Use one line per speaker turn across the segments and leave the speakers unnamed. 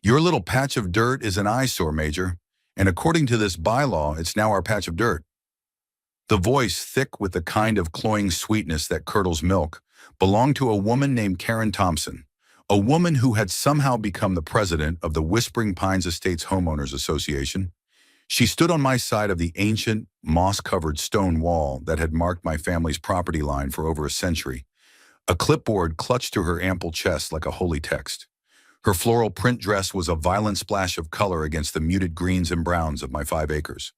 Your little patch of dirt is an eyesore, Major, and according to this bylaw, it's now our patch of dirt. The voice, thick with the kind of cloying sweetness that curdles milk, belonged to a woman named Karen Thompson, a woman who had somehow become the president of the Whispering Pines Estates Homeowners Association. She stood on my side of the ancient, moss-covered stone wall that had marked my family's property line for over a century, a clipboard clutched to her ample chest like a holy text. Her floral print dress was a violent splash of color against the muted greens and browns of my 5 acres.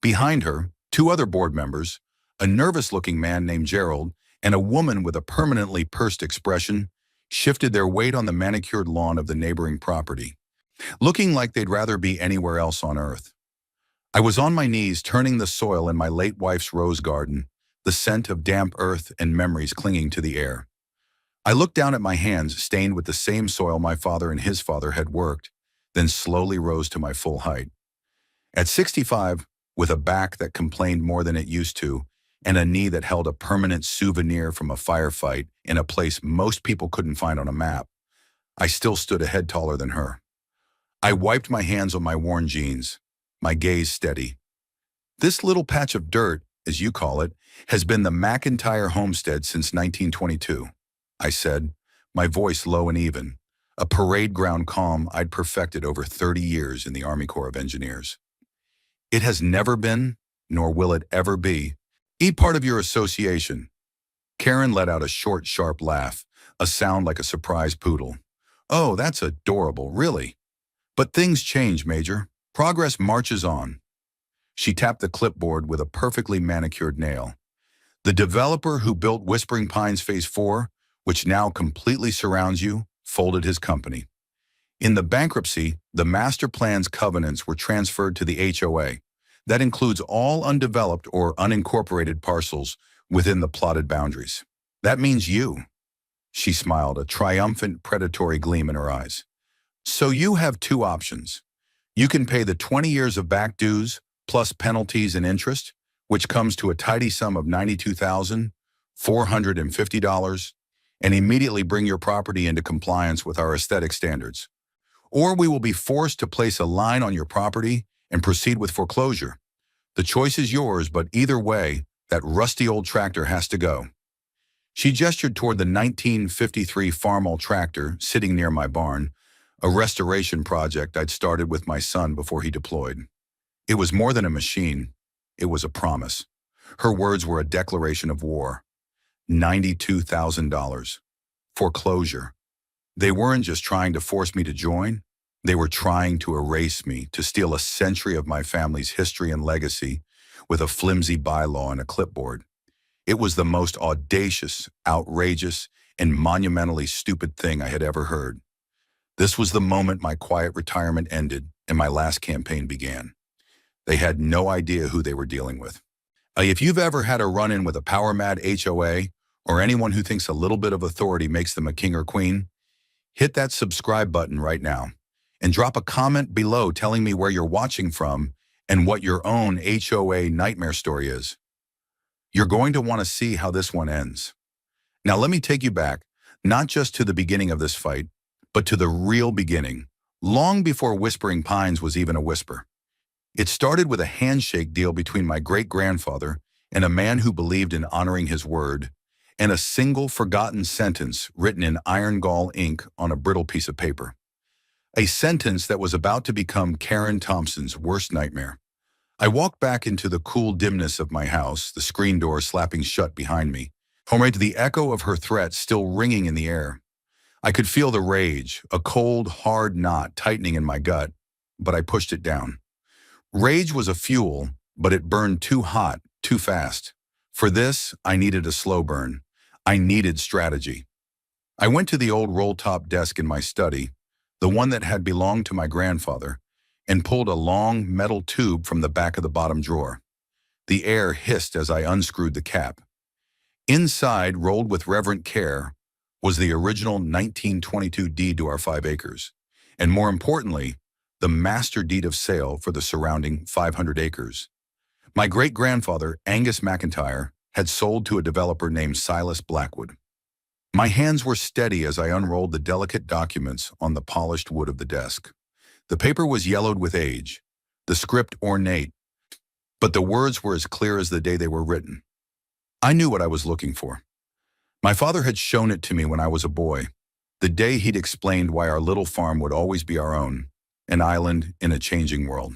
Behind her, 2 other board members, a nervous-looking man named Gerald and a woman with a permanently pursed expression, shifted their weight on the manicured lawn of the neighboring property, looking like they'd rather be anywhere else on earth. I was on my knees turning the soil in my late wife's rose garden, the scent of damp earth and memories clinging to the air. I looked down at my hands stained with the same soil my father and his father had worked, then slowly rose to my full height. At 65, with a back that complained more than it used to, and a knee that held a permanent souvenir from a firefight in a place most people couldn't find on a map, I still stood a head taller than her. I wiped my hands on my worn jeans, my gaze steady. This little patch of dirt, as you call it, has been the McIntyre homestead since 1922, I said, my voice low and even, a parade ground calm I'd perfected over 30 years in the Army Corps of Engineers. It has never been, nor will it ever be, part of your association. Karen let out a short, sharp laugh, a sound like a surprised poodle. Oh, that's adorable, really. But things change, Major. Progress marches on. She tapped the clipboard with a perfectly manicured nail. The developer who built Whispering Pines Phase 4, which now completely surrounds you, folded his company. In the bankruptcy, the master plan's covenants were transferred to the HOA. That includes all undeveloped or unincorporated parcels within the plotted boundaries. That means you. She smiled, a triumphant, predatory gleam in her eyes. So you have 2 options. You can pay the 20 years of back dues, plus penalties and interest, which comes to a tidy sum of $92,450, and immediately bring your property into compliance with our aesthetic standards. Or we will be forced to place a line on your property and proceed with foreclosure. The choice is yours, but either way, that rusty old tractor has to go. She gestured toward the 1953 Farmall tractor sitting near my barn, a restoration project I'd started with my son before he deployed. It was more than a machine. It was a promise. Her words were a declaration of war. $92,000. Foreclosure. They weren't just trying to force me to join. They were trying to erase me, to steal a century of my family's history and legacy with a flimsy bylaw and a clipboard. It was the most audacious, outrageous, and monumentally stupid thing I had ever heard. This was the moment my quiet retirement ended and my last campaign began. They had no idea who they were dealing with. If you've ever had a run-in with a power-mad HOA or anyone who thinks a little bit of authority makes them a king or queen, hit that subscribe button right now and drop a comment below telling me where you're watching from and what your own HOA nightmare story is. You're going to want to see how this one ends. Now let me take you back, not just to the beginning of this fight, but to the real beginning, long before Whispering Pines was even a whisper. It started with a handshake deal between my great-grandfather and a man who believed in honoring his word, and a single forgotten sentence written in iron gall ink on a brittle piece of paper. A sentence that was about to become Karen Thompson's worst nightmare. I walked back into the cool dimness of my house, the screen door slapping shut behind me, home to the echo of her threat still ringing in the air. I could feel the rage, a cold, hard knot tightening in my gut, but I pushed it down. Rage was a fuel, but it burned too hot, too fast. For this, I needed a slow burn. I needed strategy. I went to the old roll-top desk in my study, the one that had belonged to my grandfather, and pulled a long metal tube from the back of the bottom drawer. The air hissed as I unscrewed the cap. Inside, rolled with reverent care, was the original 1922 deed to our 5 acres, and more importantly, the master deed of sale for the surrounding 500 acres. My great-grandfather, Angus McIntyre, had sold to a developer named Silas Blackwood. My hands were steady as I unrolled the delicate documents on the polished wood of the desk. The paper was yellowed with age, the script ornate, but the words were as clear as the day they were written. I knew what I was looking for. My father had shown it to me when I was a boy, the day he'd explained why our little farm would always be our own, an island in a changing world.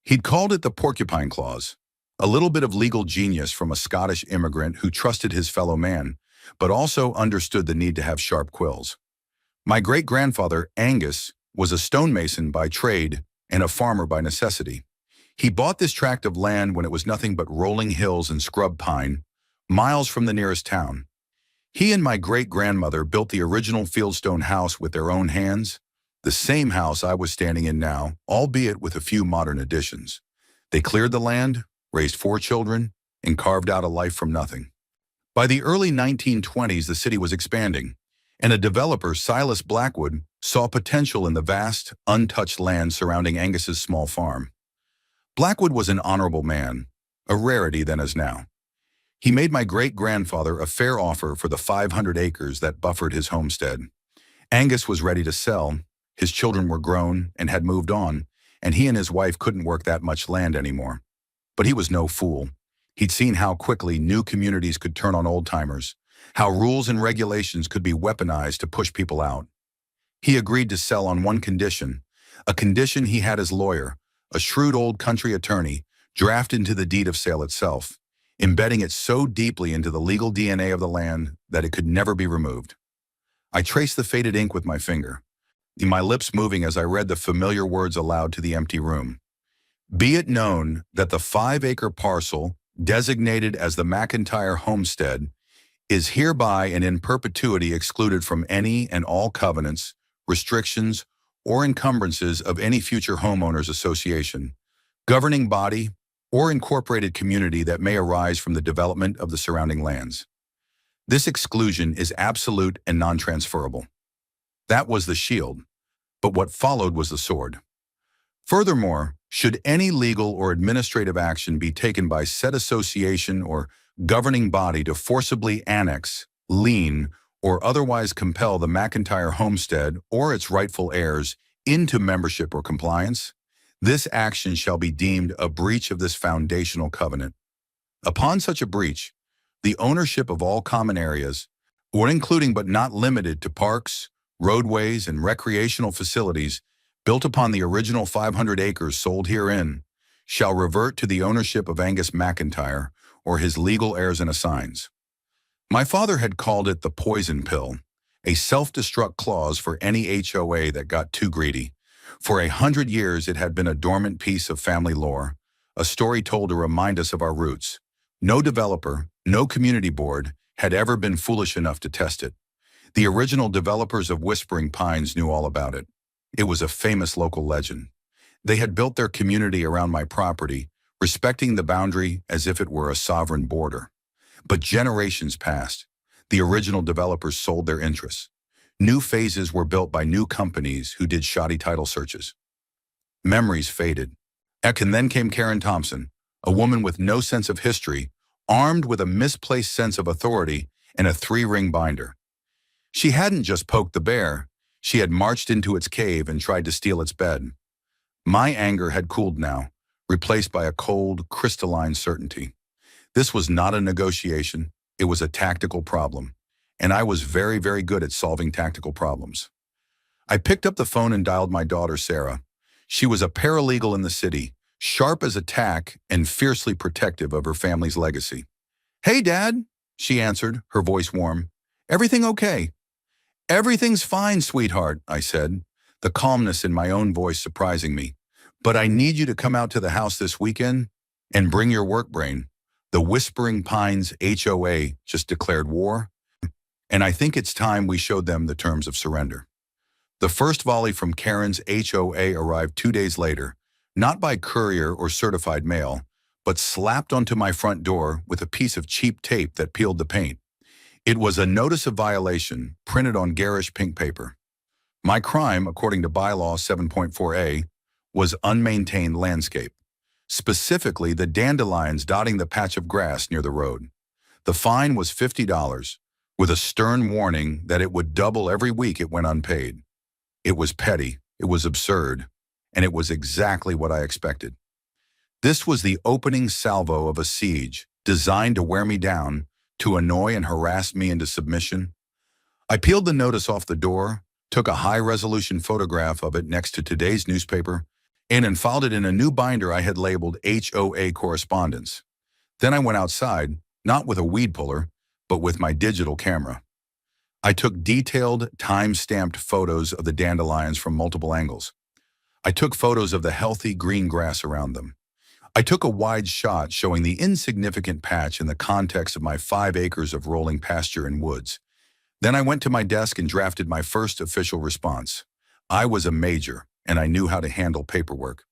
He'd called it the Porcupine Clause, a little bit of legal genius from a Scottish immigrant who trusted his fellow man, but also understood the need to have sharp quills. My great-grandfather, Angus, was a stonemason by trade and a farmer by necessity. He bought this tract of land when it was nothing but rolling hills and scrub pine, miles from the nearest town. He and my great-grandmother built the original fieldstone house with their own hands, the same house I was standing in now, albeit with a few modern additions. They cleared the land, raised 4 children, and carved out a life from nothing. By the early 1920s, the city was expanding, and a developer, Silas Blackwood, saw potential in the vast, untouched land surrounding Angus's small farm. Blackwood was an honorable man, a rarity then as now. He made my great-grandfather a fair offer for the 500 acres that buffered his homestead. Angus was ready to sell, his children were grown and had moved on, and he and his wife couldn't work that much land anymore. But he was no fool. He'd seen how quickly new communities could turn on old-timers, how rules and regulations could be weaponized to push people out. He agreed to sell on one condition, a condition he had his lawyer, a shrewd old country attorney, draft into the deed of sale itself, embedding it so deeply into the legal DNA of the land that it could never be removed. I traced the faded ink with my finger, my lips moving as I read the familiar words aloud to the empty room. Be it known that the 5-acre parcel, designated as the McIntyre Homestead, is hereby and in perpetuity excluded from any and all covenants, restrictions, or encumbrances of any future homeowners association, governing body, or incorporated community that may arise from the development of the surrounding lands. This exclusion is absolute and non-transferable. That was the shield, but what followed was the sword. Furthermore, should any legal or administrative action be taken by said association or governing body to forcibly annex, lien, or otherwise compel the McIntyre homestead or its rightful heirs into membership or compliance, this action shall be deemed a breach of this foundational covenant. Upon such a breach, the ownership of all common areas, or including but not limited to parks, roadways, and recreational facilities built upon the original 500 acres sold herein, shall revert to the ownership of Angus McIntyre or his legal heirs and assigns. My father had called it the poison pill, a self-destruct clause for any HOA that got too greedy. For 100 years it had been a dormant piece of family lore, a story told to remind us of our roots. No developer, no community board had ever been foolish enough to test it. The original developers of Whispering Pines knew all about it. It was a famous local legend. They had built their community around my property, respecting the boundary as if it were a sovereign border. But generations passed. The original developers sold their interests. New phases were built by new companies who did shoddy title searches. Memories faded. And then came Karen Thompson, a woman with no sense of history, armed with a misplaced sense of authority and a 3-ring binder. She hadn't just poked the bear, she had marched into its cave and tried to steal its bed. My anger had cooled now, replaced by a cold, crystalline certainty. This was not a negotiation, it was a tactical problem, and I was very, very good at solving tactical problems. I picked up the phone and dialed my daughter, Sarah. She was a paralegal in the city, sharp as a tack and fiercely protective of her family's legacy. "Hey, Dad," she answered, her voice warm. "Everything okay?" "Everything's fine, sweetheart," I said, the calmness in my own voice surprising me. "But I need you to come out to the house this weekend and bring your work brain. The Whispering Pines HOA just declared war, and I think it's time we showed them the terms of surrender." The first volley from Karen's HOA arrived 2 days later, not by courier or certified mail, but slapped onto my front door with a piece of cheap tape that peeled the paint. It was a notice of violation printed on garish pink paper. My crime, according to bylaw 7.4a, was unmaintained landscape, specifically the dandelions dotting the patch of grass near the road. The fine was $50, with a stern warning that it would double every week it went unpaid. It was petty, it was absurd, and it was exactly what I expected. This was the opening salvo of a siege designed to wear me down, to annoy and harass me into submission. I peeled the notice off the door, took a high-resolution photograph of it next to today's newspaper, and filed it in a new binder I had labeled HOA correspondence. Then I went outside, not with a weed puller, but with my digital camera. I took detailed, time-stamped photos of the dandelions from multiple angles. I took photos of the healthy green grass around them. I took a wide shot showing the insignificant patch in the context of my 5 acres of rolling pasture and woods. Then I went to my desk and drafted my first official response. I was a major, and I knew how to handle paperwork.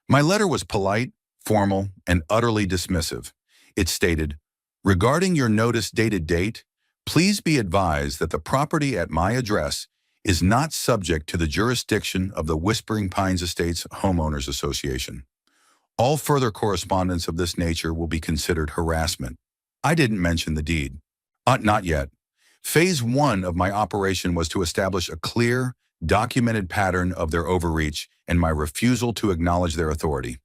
My letter was polite, formal, and utterly dismissive. It stated, "Regarding your notice dated date, please be advised that the property at my address is not subject to the jurisdiction of the Whispering Pines Estates Homeowners Association. All further correspondence of this nature will be considered harassment." I didn't mention the deed. Not yet. Phase 1 of my operation was to establish a clear, documented pattern of their overreach and my refusal to acknowledge their authority.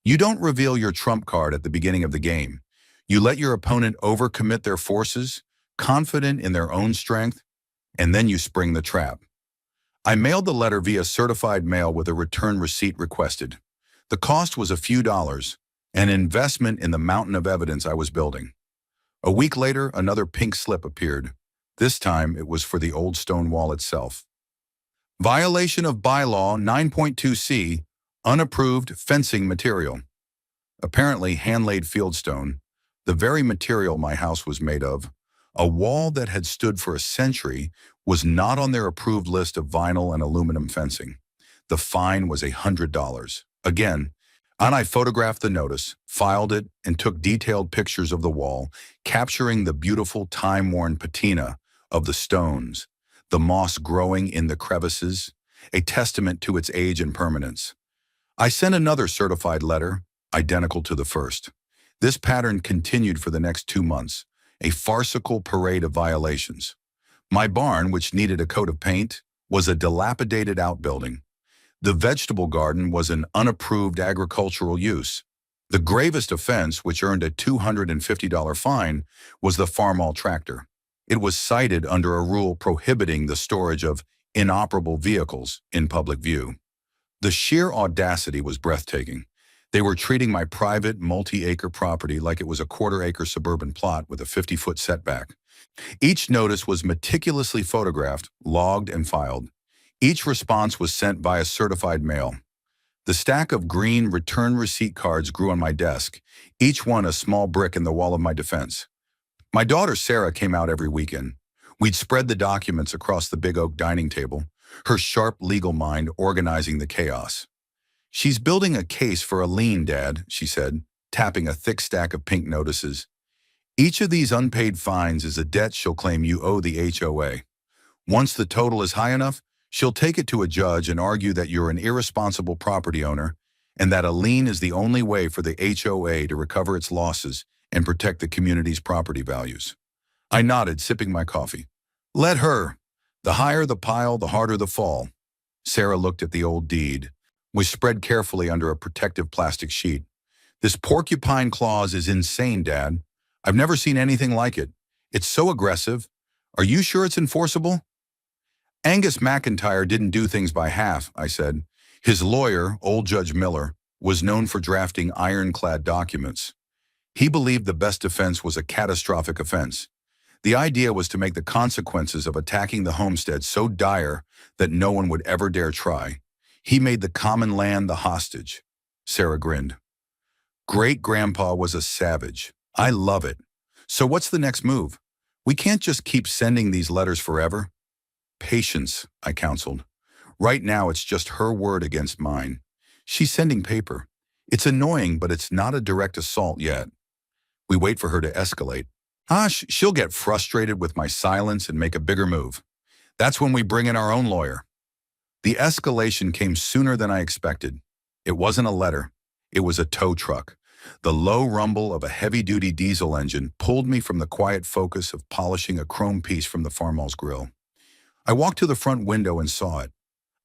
You don't reveal your trump card at the beginning of the game. You let your opponent overcommit their forces, confident in their own strength, and then you spring the trap. I mailed the letter via certified mail with a return receipt requested. The cost was a few dollars, an investment in the mountain of evidence I was building. A week later, another pink slip appeared. This time, it was for the old stone wall itself. Violation of Bylaw 9.2c, unapproved fencing material. Apparently hand-laid fieldstone, the very material my house was made of, a wall that had stood for a century, was not on their approved list of vinyl and aluminum fencing. The fine was $100. Again, and I photographed the notice, filed it, and took detailed pictures of the wall, capturing the beautiful time-worn patina of the stones, the moss growing in the crevices, a testament to its age and permanence. I sent another certified letter, identical to the first. This pattern continued for the next 2 months, a farcical parade of violations. My barn, which needed a coat of paint, was a dilapidated outbuilding. The vegetable garden was an unapproved agricultural use. The gravest offense, which earned a $250 fine, was the farmall tractor. It was cited under a rule prohibiting the storage of inoperable vehicles in public view. The sheer audacity was breathtaking. They were treating my private multi-acre property like it was a quarter-acre suburban plot with a 50-foot setback. Each notice was meticulously photographed, logged, and filed. Each response was sent via certified mail. The stack of green return receipt cards grew on my desk, each one a small brick in the wall of my defense. My daughter Sarah came out every weekend. We'd spread the documents across the big oak dining table, her sharp legal mind organizing the chaos. "She's building a case for a lien, Dad," she said, tapping a thick stack of pink notices. "Each of these unpaid fines is a debt she'll claim you owe the HOA. Once the total is high enough, she'll take it to a judge and argue that you're an irresponsible property owner and that a lien is the only way for the HOA to recover its losses and protect the community's property values." I nodded, sipping my coffee. "Let her. The higher the pile, the harder the fall." Sarah looked at the old deed, which spread carefully under a protective plastic sheet. "This porcupine clause is insane, Dad. I've never seen anything like it. It's so aggressive. Are you sure it's enforceable?" "Angus McIntyre didn't do things by half," I said. "His lawyer, old Judge Miller, was known for drafting ironclad documents. He believed the best defense was a catastrophic offense. The idea was to make the consequences of attacking the homestead so dire that no one would ever dare try. He made the common land the hostage." Sarah grinned. "Great-grandpa was a savage. I love it. So what's the next move? We can't just keep sending these letters forever." "Patience," I counseled. "Right now it's just her word against mine. She's sending paper. It's annoying, but it's not a direct assault yet. We wait for her to escalate. She'll get frustrated with my silence and make a bigger move. That's when we bring in our own lawyer." The escalation came sooner than I expected. It wasn't a letter. It was a tow truck. The low rumble of a heavy-duty diesel engine pulled me from the quiet focus of polishing a chrome piece from the farmhouse grill. I walked to the front window and saw it.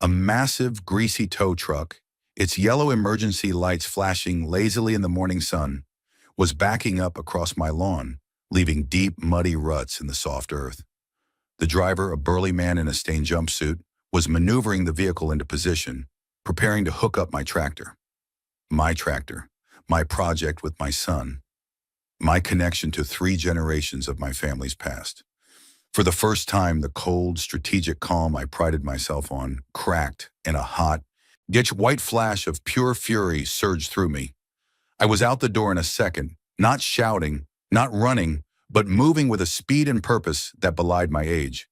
A massive, greasy tow truck, its yellow emergency lights flashing lazily in the morning sun, was backing up across my lawn, leaving deep, muddy ruts in the soft earth. The driver, a burly man in a stained jumpsuit, was maneuvering the vehicle into position, preparing to hook up my tractor. My tractor, my project with my son, my connection to 3 generations of my family's past. For the first time, the cold, strategic calm I prided myself on cracked, and a hot, yet white flash of pure fury surged through me. I was out the door in a second, not shouting, not running, but moving with a speed and purpose that belied my age.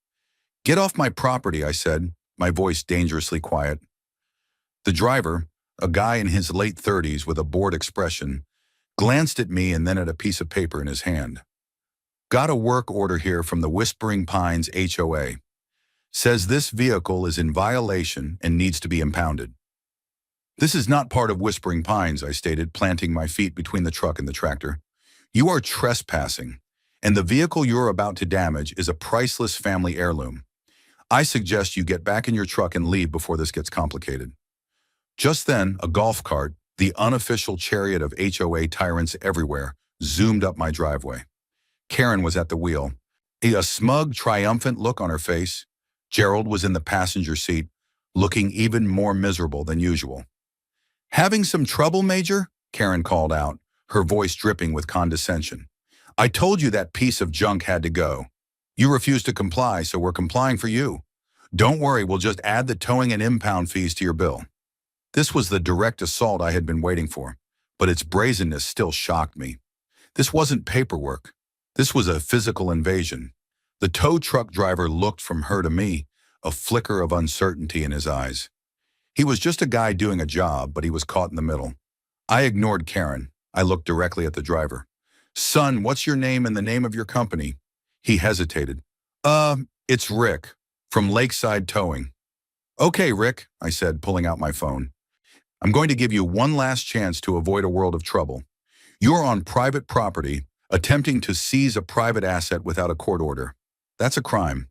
"Get off my property," I said, my voice dangerously quiet. The driver, a guy in his late 30s with a bored expression, glanced at me and then at a piece of paper in his hand. "Got a work order here from the Whispering Pines HOA. Says this vehicle is in violation and needs to be impounded." "This is not part of Whispering Pines," I stated, planting my feet between the truck and the tractor. "You are trespassing, and the vehicle you're about to damage is a priceless family heirloom. I suggest you get back in your truck and leave before this gets complicated." Just then, a golf cart, the unofficial chariot of HOA tyrants everywhere, zoomed up my driveway. Karen was at the wheel, a smug, triumphant look on her face. Gerald was in the passenger seat, looking even more miserable than usual. "Having some trouble, Major?" Karen called out, her voice dripping with condescension. "I told you that piece of junk had to go. You refused to comply, so we're complying for you. Don't worry, we'll just add the towing and impound fees to your bill." This was the direct assault I had been waiting for, but its brazenness still shocked me. This wasn't paperwork. This was a physical invasion. The tow truck driver looked from her to me, a flicker of uncertainty in his eyes. He was just a guy doing a job, but he was caught in the middle. I ignored Karen. I looked directly at the driver. "Son, what's your name and the name of your company?" He hesitated. It's Rick, from Lakeside Towing." "Okay, Rick," I said, pulling out my phone. "I'm going to give you one last chance to avoid a world of trouble. You're on private property, attempting to seize a private asset without a court order. That's a crime.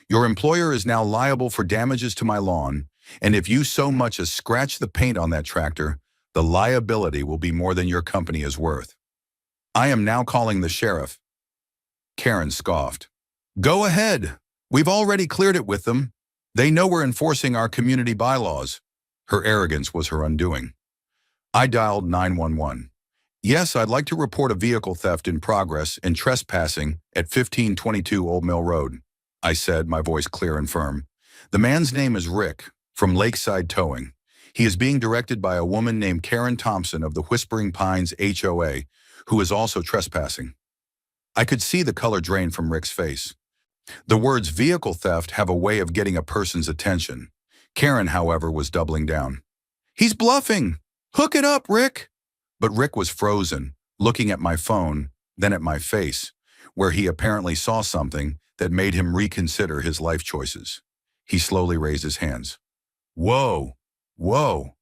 Your employer is now liable for damages to my lawn, and if you so much as scratch the paint on that tractor, the liability will be more than your company is worth. I am now calling the sheriff." Karen scoffed. "Go ahead. We've already cleared it with them. They know we're enforcing our community bylaws." Her arrogance was her undoing. I dialed 911. "Yes, I'd like to report a vehicle theft in progress and trespassing at 1522 Old Mill Road," I said, my voice clear and firm. "The man's name is Rick, from Lakeside Towing. He is being directed by a woman named Karen Thompson of the Whispering Pines HOA, who is also trespassing." I could see the color drain from Rick's face. The words vehicle theft have a way of getting a person's attention. Karen, however, was doubling down. "He's bluffing! Hook it up, Rick!" But Rick was frozen, looking at my phone, then at my face, where he apparently saw something that made him reconsider his life choices. He slowly raised his hands. "Whoa, whoa.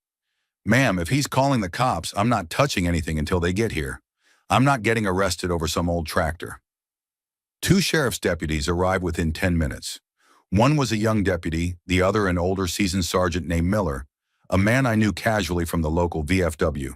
Ma'am, if he's calling the cops, I'm not touching anything until they get here. I'm not getting arrested over some old tractor." 2 sheriff's deputies arrived within 10 minutes. One was a young deputy, the other an older seasoned sergeant named Miller, a man I knew casually from the local VFW.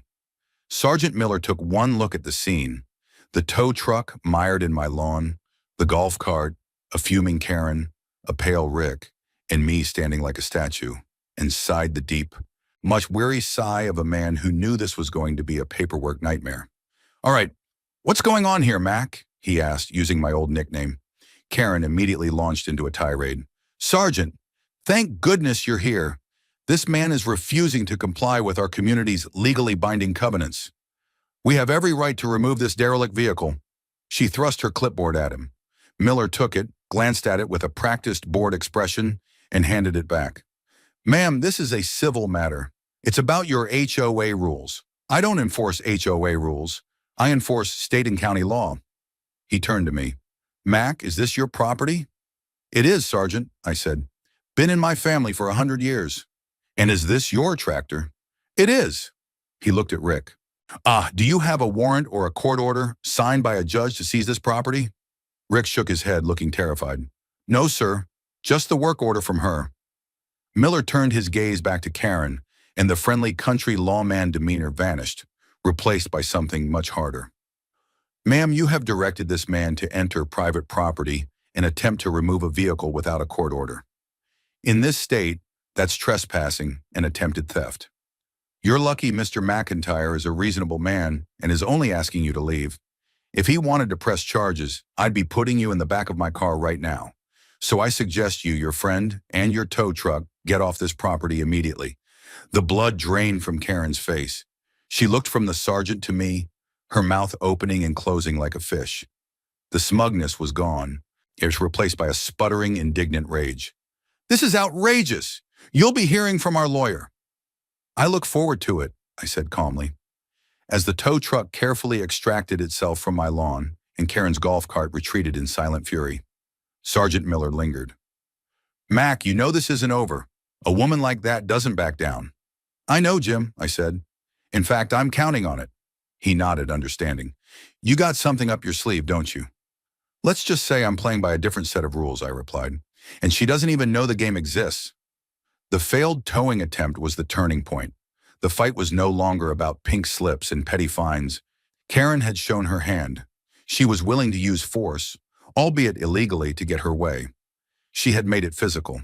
Sergeant Miller took one look at the scene: the tow truck mired in my lawn, the golf cart, a fuming Karen, a pale Rick, and me standing like a statue, and sighed the deep, much weary sigh of a man who knew this was going to be a paperwork nightmare. "All right, what's going on here, Mac?" he asked, using my old nickname. Karen immediately launched into a tirade. "Sergeant, thank goodness you're here. This man is refusing to comply with our community's legally binding covenants. We have every right to remove this derelict vehicle." She thrust her clipboard at him. Miller took it, glanced at it with a practiced bored expression, and handed it back. "Ma'am, this is a civil matter. It's about your HOA rules. I don't enforce HOA rules. I enforce state and county law." He turned to me. "Mac, is this your property?" "It is, Sergeant," I said. "Been in my family for 100 years. "And is this your tractor?" "It is." He looked at Rick. Do you have a warrant or a court order signed by a judge to seize this property? Rick shook his head, looking terrified. No, sir. Just the work order from her. Miller turned his gaze back to Karen, and the friendly country lawman demeanor vanished, replaced by something much harder. Ma'am, you have directed this man to enter private property and attempt to remove a vehicle without a court order. In this state, that's trespassing and attempted theft. You're lucky Mr. McIntyre is a reasonable man and is only asking you to leave. If he wanted to press charges, I'd be putting you in the back of my car right now. So I suggest you, your friend, and your tow truck get off this property immediately. The blood drained from Karen's face. She looked from the sergeant to me, her mouth opening and closing like a fish. The smugness was gone. It was replaced by a sputtering, indignant rage. This is outrageous. You'll be hearing from our lawyer. I look forward to it, I said calmly. As the tow truck carefully extracted itself from my lawn and Karen's golf cart retreated in silent fury, Sergeant Miller lingered. Mac, you know this isn't over. A woman like that doesn't back down. I know, Jim, I said. In fact, I'm counting on it. He nodded, understanding. You got something up your sleeve, don't you? Let's just say I'm playing by a different set of rules, I replied. And she doesn't even know the game exists. The failed towing attempt was the turning point. The fight was no longer about pink slips and petty fines. Karen had shown her hand. She was willing to use force, albeit illegally, to get her way. She had made it physical.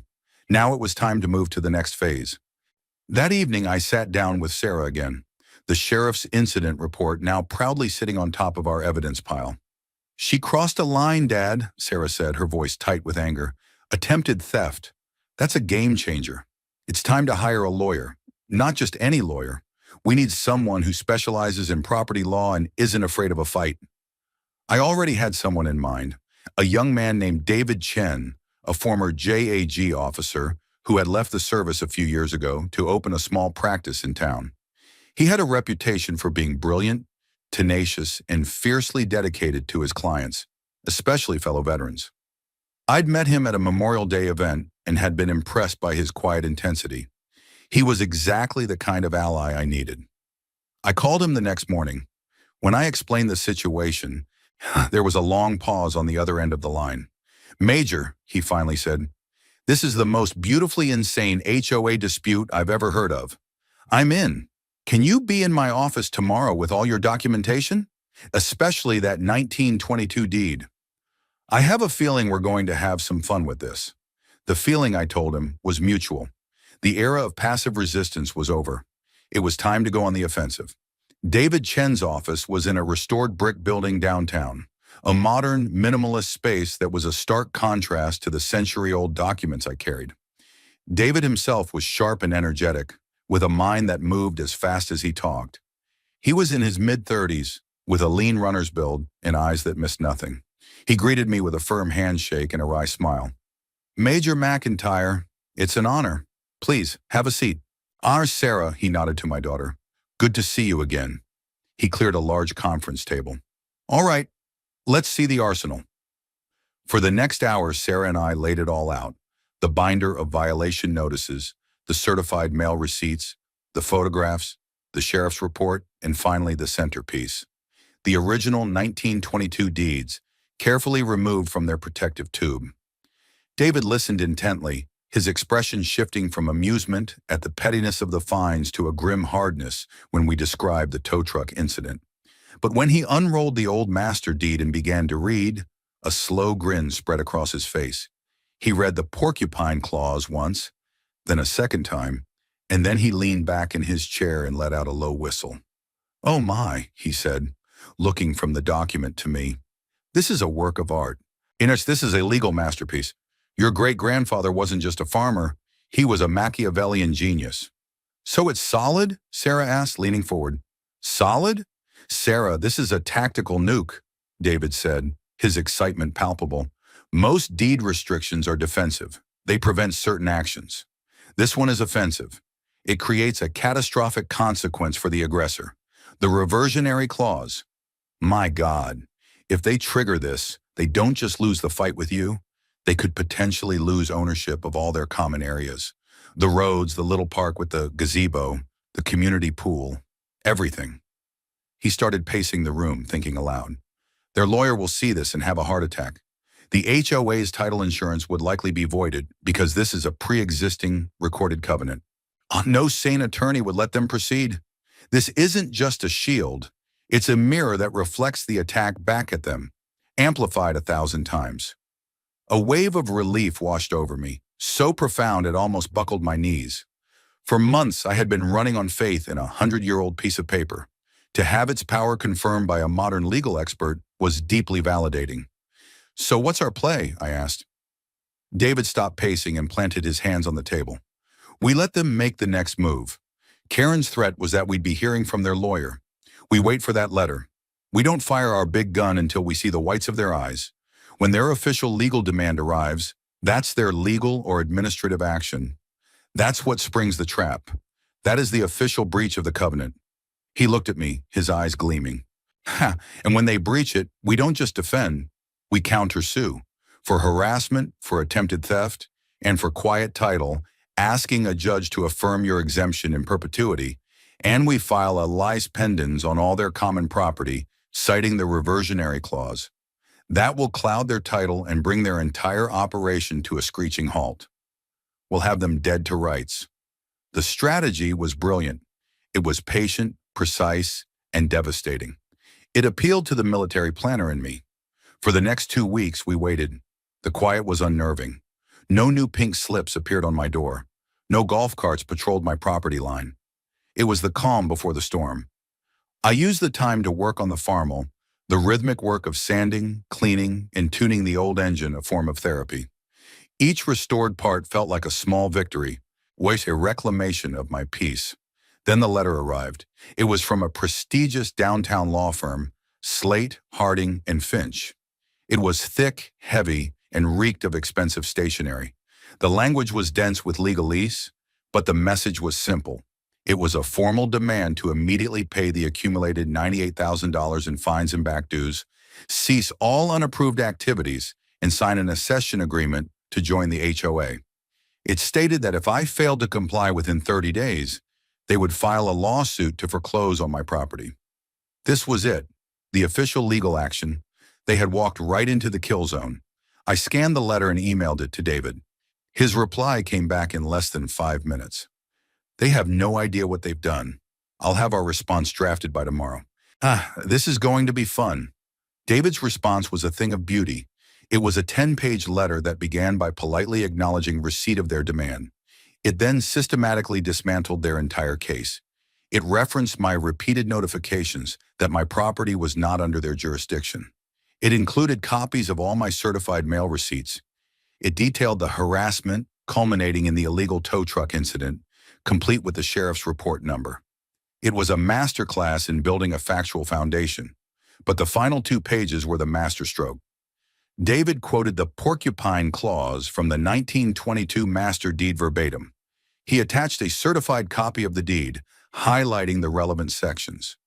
Now it was time to move to the next phase. That evening, I sat down with Sarah again, the sheriff's incident report now proudly sitting on top of our evidence pile. She crossed a line, Dad, Sarah said, her voice tight with anger. Attempted theft. That's a game changer. It's time to hire a lawyer. Not just any lawyer. We need someone who specializes in property law and isn't afraid of a fight. I already had someone in mind, a young man named David Chen, a former JAG officer who had left the service a few years ago to open a small practice in town. He had a reputation for being brilliant, tenacious, and fiercely dedicated to his clients, especially fellow veterans. I'd met him at a Memorial Day event and had been impressed by his quiet intensity. He was exactly the kind of ally I needed. I called him the next morning. When I explained the situation, there was a long pause on the other end of the line. Major, he finally said, this is the most beautifully insane HOA dispute I've ever heard of. I'm in. Can you be in my office tomorrow with all your documentation? Especially that 1922 deed. I have a feeling we're going to have some fun with this. The feeling, I told him, was mutual. The era of passive resistance was over. It was time to go on the offensive. David Chen's office was in a restored brick building downtown, a modern, minimalist space that was a stark contrast to the century-old documents I carried. David himself was sharp and energetic, with a mind that moved as fast as he talked. He was in his mid-30s, with a lean runner's build and eyes that missed nothing. He greeted me with a firm handshake and a wry smile. Major McIntyre, it's an honor. Please, have a seat. Sarah, he nodded to my daughter. Good to see you again. He cleared a large conference table. All right, let's see the arsenal. For the next hour, Sarah and I laid it all out. The binder of violation notices, the certified mail receipts, the photographs, the sheriff's report, and finally the centerpiece. The original 1922 deeds, carefully removed from their protective tube. David listened intently, his expression shifting from amusement at the pettiness of the fines to a grim hardness when we described the tow truck incident. But when he unrolled the old master deed and began to read, a slow grin spread across his face. He read the porcupine clause once, then a second time, and then he leaned back in his chair and let out a low whistle. Oh my, he said, looking from the document to me. This is a work of art. This is a legal masterpiece. Your great-grandfather wasn't just a farmer, he was a Machiavellian genius. So it's solid? Sarah asked, leaning forward. Solid? Sarah, this is a tactical nuke, David said, his excitement palpable. Most deed restrictions are defensive. They prevent certain actions. This one is offensive. It creates a catastrophic consequence for the aggressor. The reversionary clause. My God, if they trigger this, they don't just lose the fight with you, they could potentially lose ownership of all their common areas. The roads, the little park with the gazebo, the community pool, everything. He started pacing the room, thinking aloud. Their lawyer will see this and have a heart attack. The HOA's title insurance would likely be voided because this is a pre-existing recorded covenant. No sane attorney would let them proceed. This isn't just a shield. It's a mirror that reflects the attack back at them, amplified 1,000 times. A wave of relief washed over me, so profound it almost buckled my knees. For months, I had been running on faith in a 100-year-old piece of paper. To have its power confirmed by a modern legal expert was deeply validating. "So what's our play?" I asked. David stopped pacing and planted his hands on the table. "We let them make the next move. Karen's threat was that we'd be hearing from their lawyer. We wait for that letter. We don't fire our big gun until we see the whites of their eyes. When their official legal demand arrives, that's their legal or administrative action. That's what springs the trap. That is the official breach of the covenant." He looked at me, his eyes gleaming. "Ha! And when they breach it, we don't just defend, we countersue. For harassment, for attempted theft, and for quiet title, asking a judge to affirm your exemption in perpetuity, and we file a lis pendens on all their common property, citing the reversionary clause. That will cloud their title and bring their entire operation to a screeching halt. We'll have them dead to rights." The strategy was brilliant. It was patient, precise, and devastating. It appealed to the military planner in me. For the next 2 weeks, we waited. The quiet was unnerving. No new pink slips appeared on my door. No golf carts patrolled my property line. It was the calm before the storm. I used the time to work on the farmal, the rhythmic work of sanding, cleaning, and tuning the old engine, a form of therapy. Each restored part felt like a small victory, was a reclamation of my peace. Then the letter arrived. It was from a prestigious downtown law firm, Slate, Harding, and Finch. It was thick, heavy, and reeked of expensive stationery. The language was dense with legalese, but the message was simple. It was a formal demand to immediately pay the accumulated $98,000 in fines and back dues, cease all unapproved activities, and sign an accession agreement to join the HOA. It stated that if I failed to comply within 30 days, they would file a lawsuit to foreclose on my property. This was it, the official legal action. They had walked right into the kill zone. I scanned the letter and emailed it to David. His reply came back in less than 5 minutes. "They have no idea what they've done. I'll have our response drafted by tomorrow." This is going to be fun. David's response was a thing of beauty. It was a 10-page letter that began by politely acknowledging receipt of their demand. It then systematically dismantled their entire case. It referenced my repeated notifications that my property was not under their jurisdiction. It included copies of all my certified mail receipts. It detailed the harassment culminating in the illegal tow truck incident, complete with the sheriff's report number. It was a masterclass in building a factual foundation, but the final 2 pages were the masterstroke. David quoted the porcupine clause from the 1922 master deed verbatim. He attached a certified copy of the deed, highlighting the relevant sections.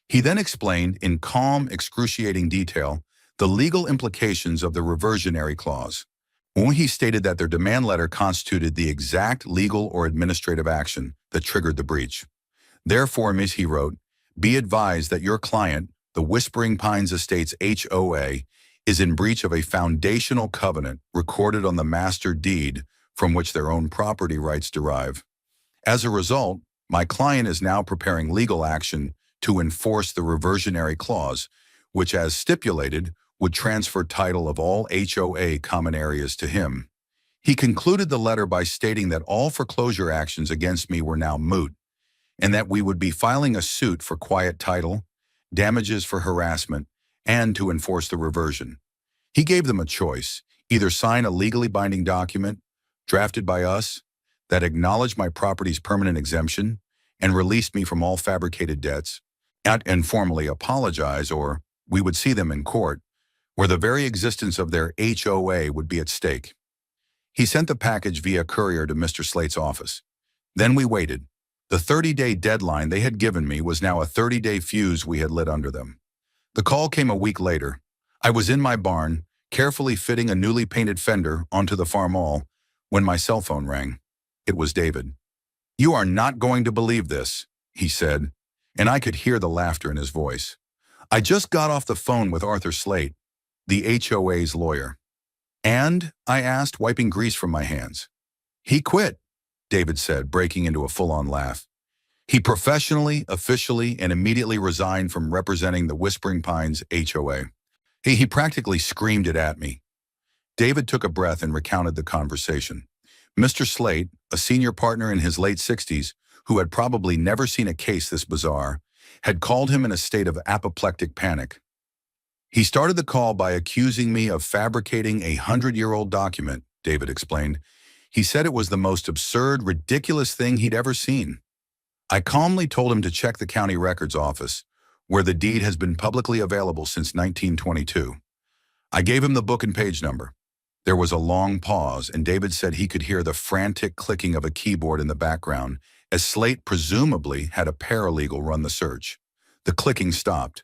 He then explained in calm, excruciating detail the legal implications of the reversionary clause. When he stated that their demand letter constituted the exact legal or administrative action that triggered the breach. Therefore, Ms. he wrote, "Be advised that your client, the Whispering Pines Estates HOA, is in breach of a foundational covenant recorded on the master deed from which their own property rights derive. As a result, my client is now preparing legal action to enforce the reversionary clause, which, as stipulated, would transfer title of all HOA common areas to him." He concluded the letter by stating that all foreclosure actions against me were now moot, and that we would be filing a suit for quiet title, damages for harassment, and to enforce the reversion. He gave them a choice: either sign a legally binding document, drafted by us, that acknowledged my property's permanent exemption and released me from all fabricated debts, and formally apologize, or we would see them in court, where the very existence of their HOA would be at stake. He sent the package via courier to Mr. Slate's office. Then we waited. The 30-day deadline they had given me was now a 30-day fuse we had lit under them. The call came a week later. I was in my barn, carefully fitting a newly painted fender onto the farmall, when my cell phone rang. It was David. "You are not going to believe this," he said. and I could hear the laughter in his voice. I just got off the phone with Arthur Slate, the HOA's lawyer. And? I asked, wiping grease from my hands. He quit, David said, breaking into a full-on laugh. He professionally, officially, and immediately resigned from representing the Whispering Pines HOA. He practically screamed it at me. David took a breath and recounted the conversation. Mr. Slate, a senior partner in his late 60s, who had probably never seen a case this bizarre, had called him in a state of apoplectic panic. He started the call by accusing me of fabricating a 100-year-old document, David explained. He said it was the most absurd, ridiculous thing he'd ever seen. I calmly told him to check the county records office, where the deed has been publicly available since 1922. I gave him the book and page number. There was a long pause, and David said he could hear the frantic clicking of a keyboard in the background, as Slate presumably had a paralegal run the search. The clicking stopped.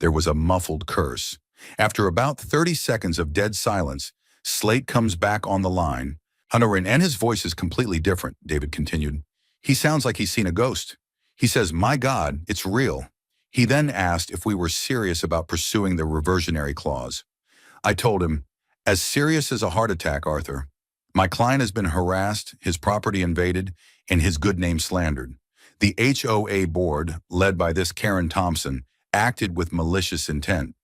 There was a muffled curse. After about 30 seconds of dead silence, Slate comes back on the line. Hunter, and his voice is completely different, David continued. He sounds like he's seen a ghost. He says, "My God, it's real." He then asked if we were serious about pursuing the reversionary clause. I told him, "As serious as a heart attack, Arthur. My client has been harassed, his property invaded, and his good name slandered. The HOA board, led by this Karen Thompson, acted with malicious intent.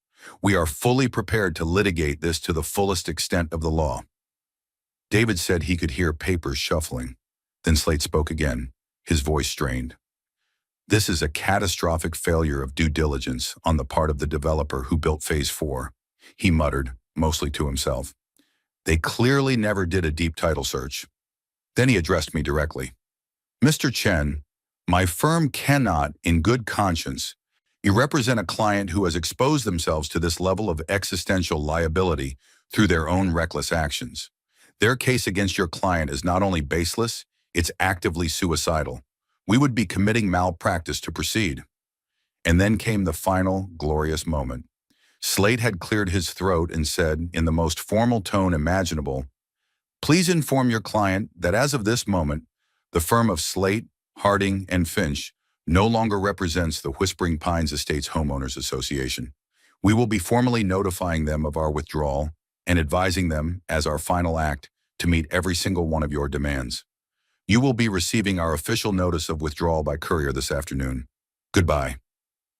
We are fully prepared to litigate this to the fullest extent of the law." David said he could hear papers shuffling. Then Slate spoke again, his voice strained. "This is a catastrophic failure of due diligence on the part of the developer who built Phase 4, he muttered, mostly to himself. They clearly never did a deep title search. Then he addressed me directly. "Mr. Chen, my firm cannot, in good conscience, you represent a client who has exposed themselves to this level of existential liability through their own reckless actions. Their case against your client is not only baseless, it's actively suicidal. We would be committing malpractice to proceed." And then came the final, glorious moment. Slate had cleared his throat and said, in the most formal tone imaginable, "Please inform your client that as of this moment, the firm of Slate, Harding, and Finch no longer represents the Whispering Pines Estates Homeowners Association. We will be formally notifying them of our withdrawal and advising them, as our final act, to meet every single one of your demands. You will be receiving our official notice of withdrawal by courier this afternoon. Goodbye."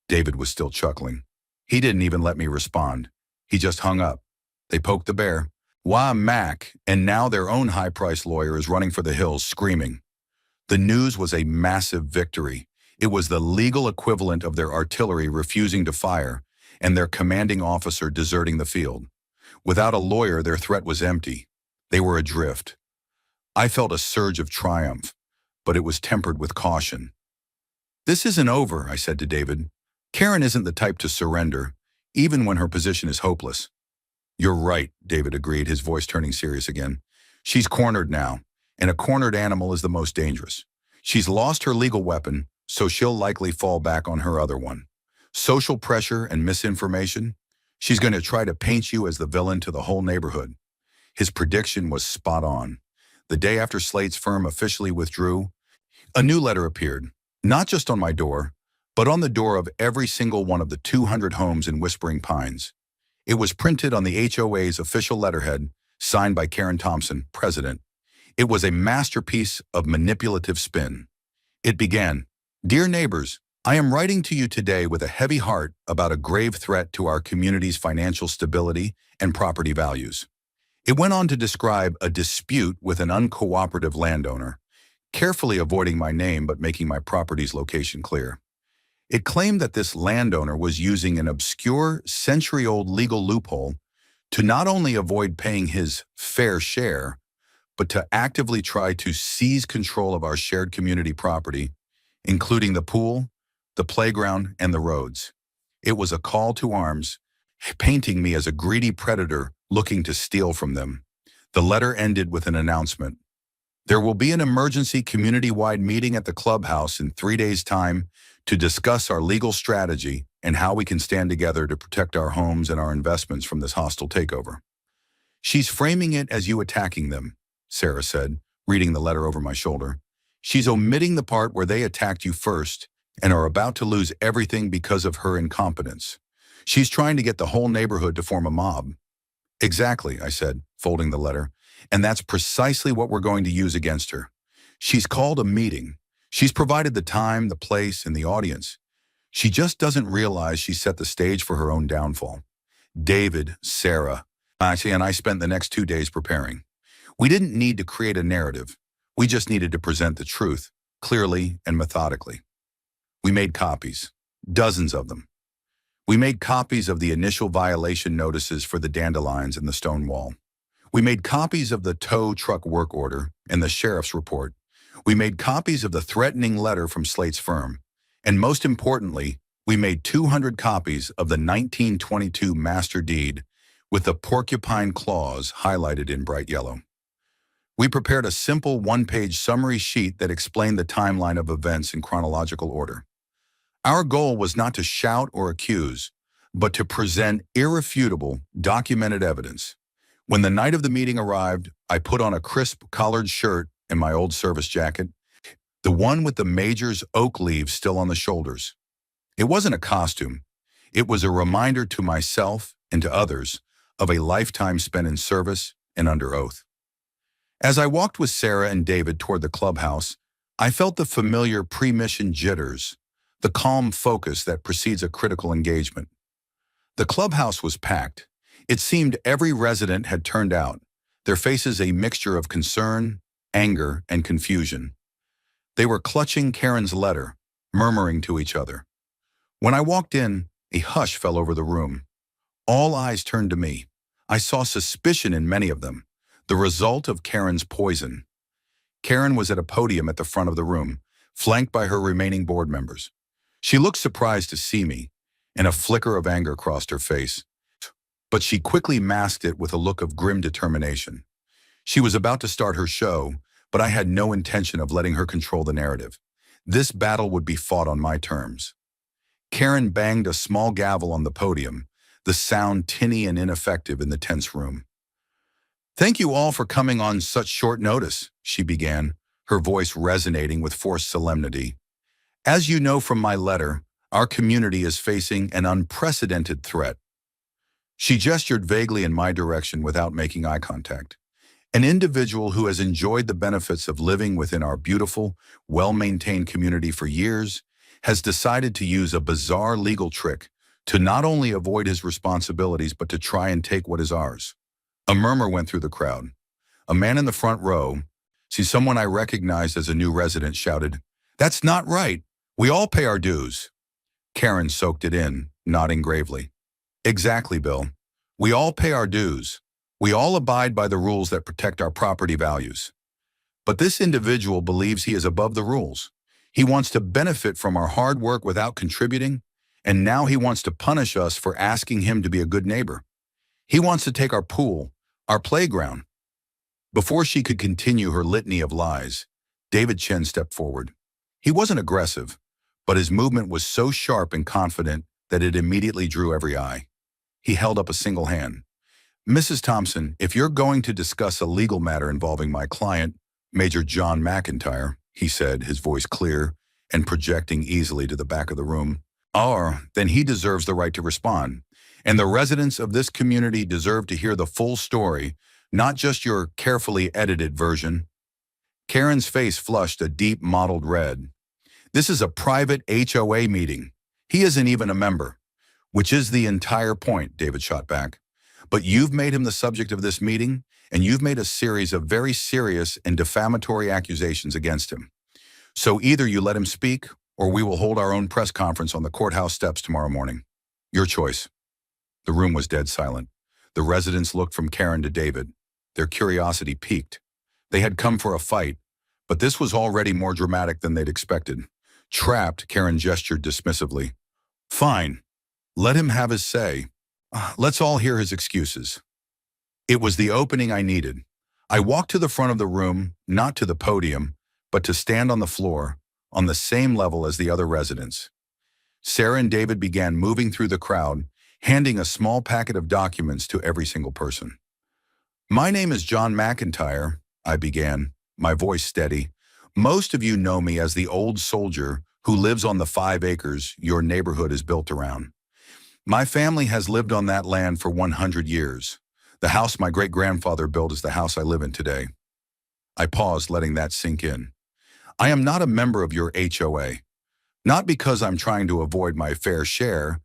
David was still chuckling. He didn't even let me respond. He just hung up. They poked the bear. Why, Mac, and now their own high-priced lawyer is running for the hills, screaming. The news was a massive victory. It was the legal equivalent of their artillery refusing to fire and their commanding officer deserting the field. Without a lawyer, their threat was empty. They were adrift. I felt a surge of triumph, but it was tempered with caution. "This isn't over," I said to David. "Karen isn't the type to surrender, even when her position is hopeless." "You're right," David agreed, his voice turning serious again. "She's cornered now, and a cornered animal is the most dangerous. She's lost her legal weapon, so she'll likely fall back on her other one. Social pressure and misinformation. She's going to try to paint you as the villain to the whole neighborhood." His prediction was spot on. The day after Slate's firm officially withdrew, a new letter appeared, not just on my door, but on the door of every single one of the 200 homes in Whispering Pines. It was printed on the HOA's official letterhead, signed by Karen Thompson, president. It was a masterpiece of manipulative spin. It began, "Dear neighbors, I am writing to you today with a heavy heart about a grave threat to our community's financial stability and property values." It went on to describe a dispute with an uncooperative landowner, carefully avoiding my name but making my property's location clear. It claimed that this landowner was using an obscure, century-old legal loophole to not only avoid paying his fair share, but to actively try to seize control of our shared community property, including the pool, the playground, and the roads. It was a call to arms, painting me as a greedy predator looking to steal from them. The letter ended with an announcement. "There will be an emergency community-wide meeting at the clubhouse in 3 days' time to discuss our legal strategy and how we can stand together to protect our homes and our investments from this hostile takeover." "She's framing it as you attacking them," Sarah said, reading the letter over my shoulder. "She's omitting the part where they attacked you first and are about to lose everything because of her incompetence. She's trying to get the whole neighborhood to form a mob. Exactly, I said, folding the letter. And that's precisely what we're going to use against her. She's called a meeting. She's provided the time, the place, and the audience. She just doesn't realize she set the stage for her own downfall. David, Sarah, and I spent the next 2 days preparing. We didn't need to create a narrative. We just needed to present the truth, clearly and methodically. We made copies, dozens of them. We made copies of the initial violation notices for the dandelions and the stone wall. We made copies of the tow truck work order and the sheriff's report. We made copies of the threatening letter from Slate's firm. And most importantly, we made 200 copies of the 1922 master deed with the porcupine clause highlighted in bright yellow. We prepared a simple one-page summary sheet that explained the timeline of events in chronological order. Our goal was not to shout or accuse, but to present irrefutable, documented evidence. When the night of the meeting arrived, I put on a crisp collared shirt and my old service jacket, the one with the major's oak leaves still on the shoulders. It wasn't a costume. It was a reminder to myself and to others of a lifetime spent in service and under oath. As I walked with Sarah and David toward the clubhouse, I felt the familiar pre-mission jitters, the calm focus that precedes a critical engagement. The clubhouse was packed. It seemed every resident had turned out, their faces a mixture of concern, anger, and confusion. They were clutching Karen's letter, murmuring to each other. When I walked in, a hush fell over the room. All eyes turned to me. I saw suspicion in many of them, the result of Karen's poison. Karen was at a podium at the front of the room, flanked by her remaining board members. She looked surprised to see me, and a flicker of anger crossed her face. But she quickly masked it with a look of grim determination. She was about to start her show, but I had no intention of letting her control the narrative. This battle would be fought on my terms. Karen banged a small gavel on the podium, the sound tinny and ineffective in the tense room. "Thank you all for coming on such short notice," she began, her voice resonating with forced solemnity. "As you know from my letter, our community is facing an unprecedented threat." She gestured vaguely in my direction without making eye contact. An individual who has enjoyed the benefits of living within our beautiful, well-maintained community for years has decided to use a bizarre legal trick to not only avoid his responsibilities but to try and take what is ours. A murmur went through the crowd. A man in the front row, someone I recognized as a new resident, shouted, "That's not right. We all pay our dues." Karen soaked it in, nodding gravely. "Exactly, Bill. We all pay our dues. We all abide by the rules that protect our property values. But this individual believes he is above the rules. He wants to benefit from our hard work without contributing, and now he wants to punish us for asking him to be a good neighbor. He wants to take our pool, our playground." Before she could continue her litany of lies, David Chen stepped forward. He wasn't aggressive, but his movement was so sharp and confident that it immediately drew every eye. He held up a single hand. "Mrs. Thompson, if you're going to discuss a legal matter involving my client, Major John McIntyre," he said, his voice clear and projecting easily to the back of the room, then he deserves the right to respond. And the residents of this community deserve to hear the full story, not just your carefully edited version." Karen's face flushed a deep mottled red. "This is a private HOA meeting. He isn't even a member." "Which is the entire point," David shot back. "But you've made him the subject of this meeting, and you've made a series of very serious and defamatory accusations against him. So either you let him speak, or we will hold our own press conference on the courthouse steps tomorrow morning. Your choice." The room was dead silent. The residents looked from Karen to David. Their curiosity piqued. They had come for a fight, but this was already more dramatic than they'd expected. Trapped, Karen gestured dismissively. "Fine. Let him have his say. Let's all hear his excuses." It was the opening I needed. I walked to the front of the room, not to the podium, but to stand on the floor, on the same level as the other residents. Sarah and David began moving through the crowd, handing a small packet of documents to every single person. "My name is John McIntyre," I began, my voice steady. "Most of you know me as the old soldier who lives on the 5 acres your neighborhood is built around. My family has lived on that land for 100 years. The house my great-grandfather built is the house I live in today. I paused, letting that sink in. I am not a member of your HOA, not because I'm trying to avoid my fair share,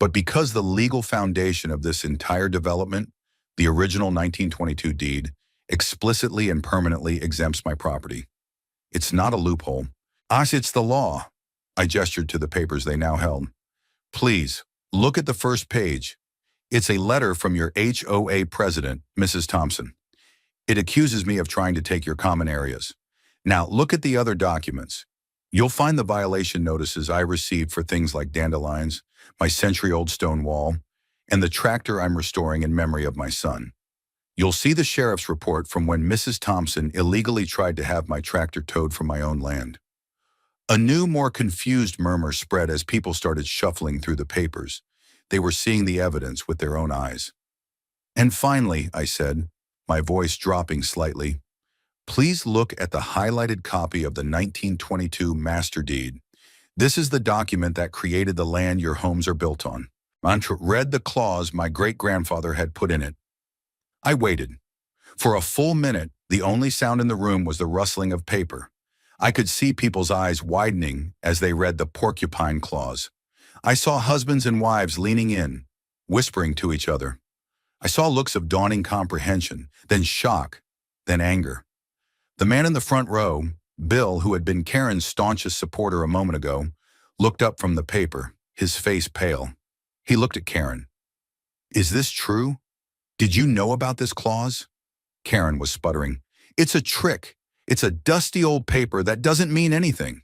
but because the legal foundation of this entire development, the original 1922 deed, explicitly and permanently exempts my property. It's not a loophole. It's the law. I gestured to the papers they now held. Please, look at the first page. It's a letter from your HOA president, Mrs. Thompson. It accuses me of trying to take your common areas. Now, look at the other documents. You'll find the violation notices I received for things like dandelions, my century-old stone wall, and the tractor I'm restoring in memory of my son. You'll see the sheriff's report from when Mrs. Thompson illegally tried to have my tractor towed from my own land. A new, more confused murmur spread as people started shuffling through the papers. They were seeing the evidence with their own eyes. And finally, I said, my voice dropping slightly, please look at the highlighted copy of the 1922 Master Deed. This is the document that created the land your homes are built on. Mantra read the clause my great-grandfather had put in it. I waited. For a full minute, the only sound in the room was the rustling of paper. I could see people's eyes widening as they read the porcupine clause. I saw husbands and wives leaning in, whispering to each other. I saw looks of dawning comprehension, then shock, then anger. The man in the front row, Bill, who had been Karen's staunchest supporter a moment ago, looked up from the paper, his face pale. He looked at Karen. Is this true? Did you know about this clause? Karen was sputtering. It's a trick. It's a dusty old paper that doesn't mean anything.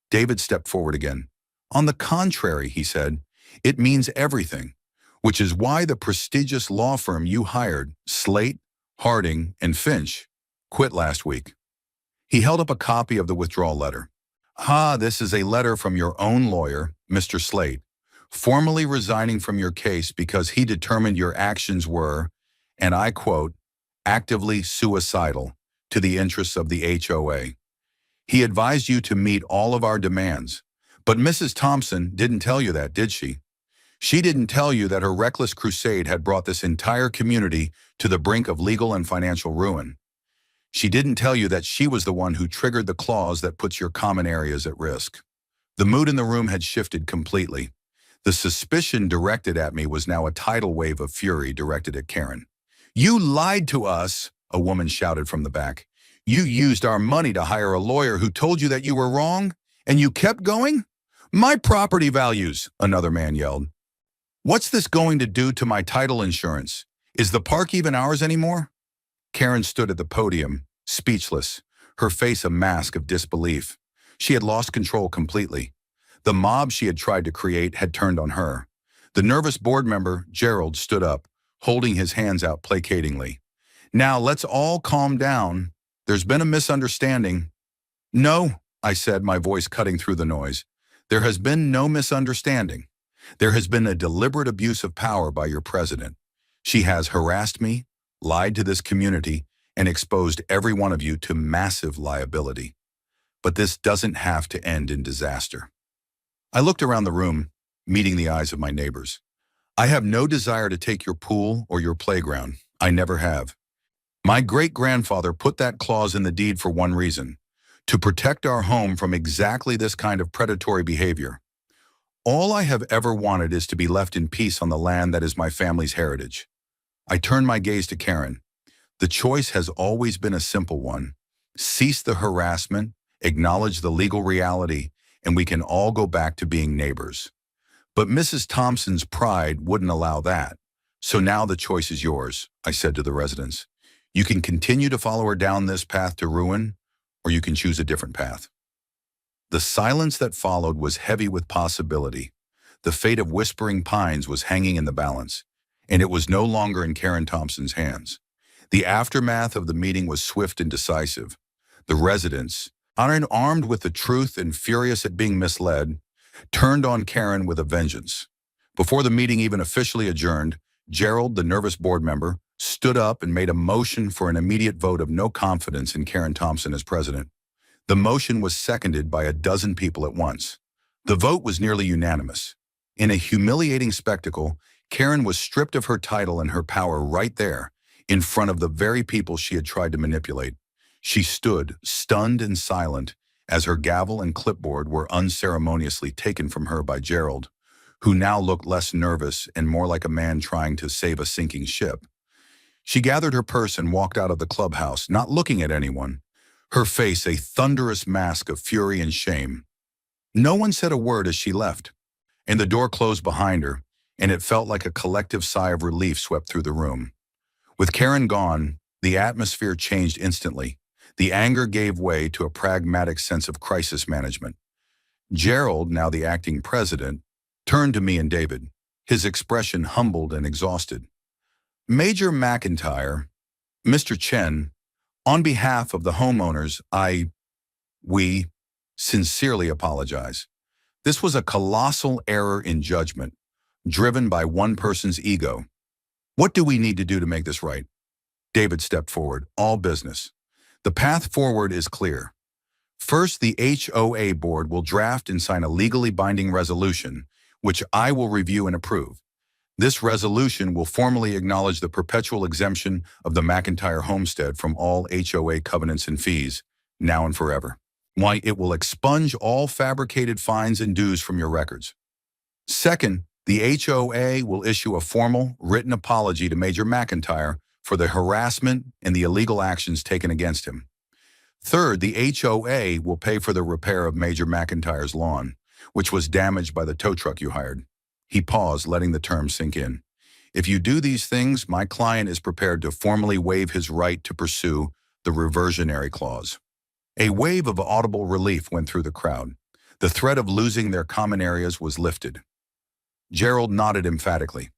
David stepped forward again. On the contrary, he said, it means everything, which is why the prestigious law firm you hired, Slate, Harding, and Finch, quit last week. He held up a copy of the withdrawal letter. This is a letter from your own lawyer, Mr. Slate, formally resigning from your case because he determined your actions were, and I quote, actively suicidal to the interests of the HOA. He advised you to meet all of our demands. But Mrs. Thompson didn't tell you that, did she? She didn't tell you that her reckless crusade had brought this entire community to the brink of legal and financial ruin. She didn't tell you that she was the one who triggered the clause that puts your common areas at risk. The mood in the room had shifted completely. The suspicion directed at me was now a tidal wave of fury directed at Karen. You lied to us, a woman shouted from the back. You used our money to hire a lawyer who told you that you were wrong, and you kept going? My property values, another man yelled. What's this going to do to my title insurance? Is the park even ours anymore? Karen stood at the podium, speechless, her face a mask of disbelief. She had lost control completely. The mob she had tried to create had turned on her. The nervous board member, Gerald, stood up, holding his hands out placatingly. Now let's all calm down. There's been a misunderstanding. No, I said, my voice cutting through the noise. There has been no misunderstanding. There has been a deliberate abuse of power by your president. She has harassed me, lied to this community, and exposed every one of you to massive liability. But this doesn't have to end in disaster. I looked around the room, meeting the eyes of my neighbors. I have no desire to take your pool or your playground. I never have. My great-grandfather put that clause in the deed for one reason: to protect our home from exactly this kind of predatory behavior. All I have ever wanted is to be left in peace on the land that is my family's heritage. I turned my gaze to Karen. The choice has always been a simple one. Cease the harassment, acknowledge the legal reality, and we can all go back to being neighbors. But Mrs. Thompson's pride wouldn't allow that. So now the choice is yours, I said to the residents. You can continue to follow her down this path to ruin, or you can choose a different path. The silence that followed was heavy with possibility. The fate of Whispering Pines was hanging in the balance, and it was no longer in Karen Thompson's hands. The aftermath of the meeting was swift and decisive. The residents, armed with the truth and furious at being misled, turned on Karen with a vengeance. Before the meeting even officially adjourned, Gerald, the nervous board member, stood up and made a motion for an immediate vote of no confidence in Karen Thompson as president. The motion was seconded by a dozen people at once. The vote was nearly unanimous. In a humiliating spectacle, Karen was stripped of her title and her power right there, in front of the very people she had tried to manipulate. She stood, stunned and silent, as her gavel and clipboard were unceremoniously taken from her by Gerald, who now looked less nervous and more like a man trying to save a sinking ship. She gathered her purse and walked out of the clubhouse, not looking at anyone, her face a thunderous mask of fury and shame. No one said a word as she left, and the door closed behind her, and it felt like a collective sigh of relief swept through the room. With Karen gone, the atmosphere changed instantly. The anger gave way to a pragmatic sense of crisis management. Gerald, now the acting president, turned to me and David, his expression humbled and exhausted. "Major McIntyre, Mr. Chen, on behalf of the homeowners, we sincerely apologize. This was a colossal error in judgment, driven by one person's ego. What do we need to do to make this right?" David stepped forward, all business. "The path forward is clear. First, the HOA board will draft and sign a legally binding resolution, which I will review and approve. This resolution will formally acknowledge the perpetual exemption of the McIntyre homestead from all HOA covenants and fees, now and forever. Why, it will expunge all fabricated fines and dues from your records. Second, the HOA will issue a formal, written apology to Major McIntyre for the harassment and the illegal actions taken against him. Third, the HOA will pay for the repair of Major McIntyre's lawn, which was damaged by the tow truck you hired." He paused, letting the term sink in. "If you do these things, my client is prepared to formally waive his right to pursue the reversionary clause." A wave of audible relief went through the crowd. The threat of losing their common areas was lifted. Gerald nodded emphatically.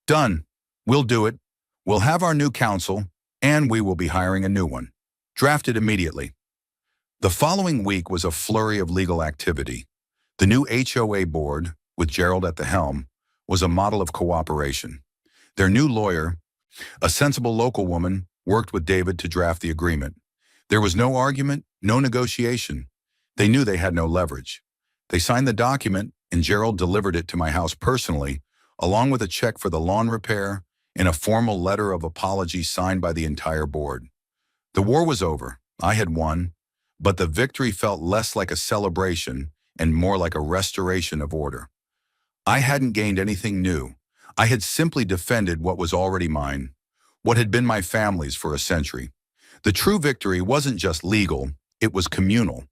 "Done. We'll do it. We'll have our new council, and we will be hiring a new one. Drafted immediately." The following week was a flurry of legal activity. The new HOA board, with Gerald at the helm, was a model of cooperation. Their new lawyer, a sensible local woman, worked with David to draft the agreement. There was no argument, no negotiation. They knew they had no leverage. They signed the document, and Gerald delivered it to my house personally, along with a check for the lawn repair and a formal letter of apology signed by the entire board. The war was over. I had won, but the victory felt less like a celebration and more like a restoration of order. I hadn't gained anything new. I had simply defended what was already mine, what had been my family's for a century. The true victory wasn't just legal, it was communal.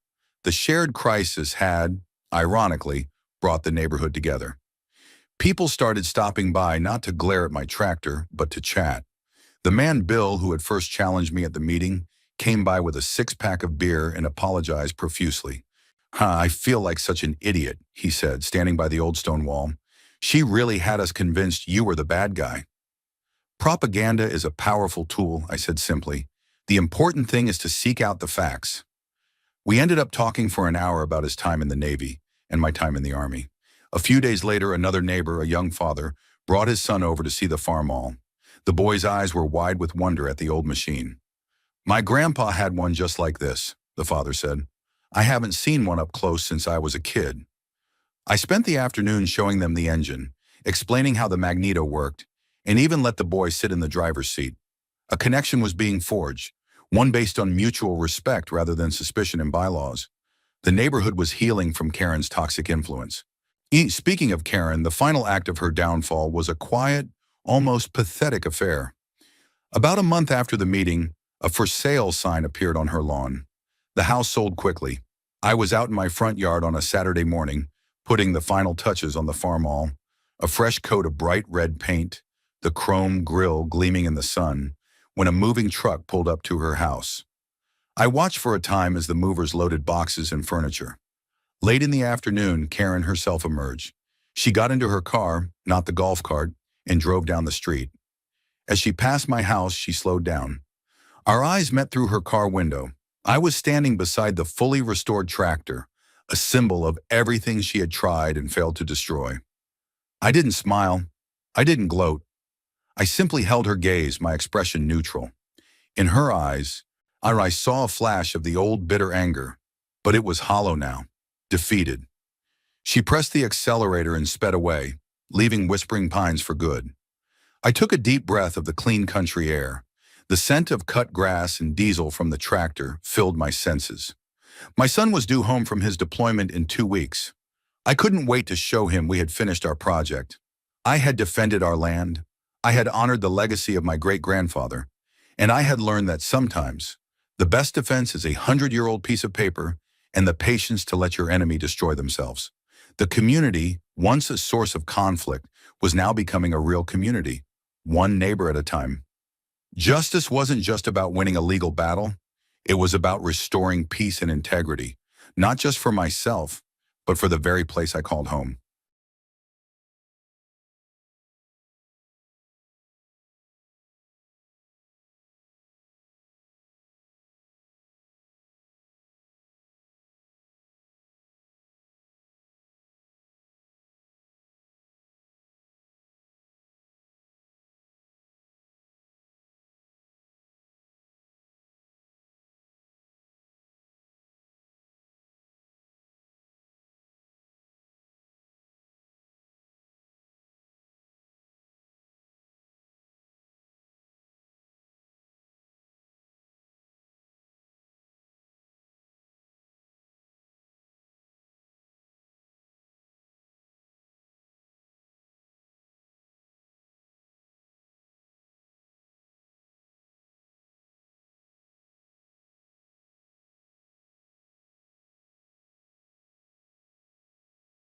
The shared crisis had, ironically, brought the neighborhood together. People started stopping by not to glare at my tractor, but to chat. The man Bill, who had first challenged me at the meeting, came by with a six-pack of beer and apologized profusely. "I feel like such an idiot," he said, standing by the old stone wall. "She really had us convinced you were the bad guy." "Propaganda is a powerful tool," I said simply. "The important thing is to seek out the facts." We ended up talking for an hour about his time in the Navy and my time in the Army. A few days later, another neighbor, a young father, brought his son over to see the farm all. The boy's eyes were wide with wonder at the old machine. "My grandpa had one just like this," the father said. "I haven't seen one up close since I was a kid." I spent the afternoon showing them the engine, explaining how the magneto worked, and even let the boy sit in the driver's seat. A connection was being forged, one based on mutual respect rather than suspicion and bylaws. The neighborhood was healing from Karen's toxic influence. Speaking of Karen, the final act of her downfall was a quiet, almost pathetic affair. About a month after the meeting, a for sale sign appeared on her lawn. The house sold quickly. I was out in my front yard on a Saturday morning, putting the final touches on the farm all, a fresh coat of bright red paint, the chrome grille gleaming in the sun, when a moving truck pulled up to her house. I watched for a time as the movers loaded boxes and furniture. Late in the afternoon, Karen herself emerged. She got into her car, not the golf cart, and drove down the street. As she passed my house, she slowed down. Our eyes met through her car window. I was standing beside the fully restored tractor, a symbol of everything she had tried and failed to destroy. I didn't smile. I didn't gloat. I simply held her gaze, my expression neutral. In her eyes, I saw a flash of the old bitter anger, But it was hollow now, defeated. She pressed the accelerator and sped away, leaving Whispering Pines for good. I took a deep breath of the clean country air. The scent of cut grass and diesel from the tractor filled my senses. My son was due home from his deployment in 2 weeks. I couldn't wait to show him we had finished our project. I had defended our land, I had honored the legacy of my great-grandfather, and I had learned that sometimes the best defense is a 100-year-old piece of paper and the patience to let your enemy destroy themselves. The community, once a source of conflict, was now becoming a real community, one neighbor at a time. Justice wasn't just about winning a legal battle, it was about restoring peace and integrity, not just for myself, but for the very place I called home.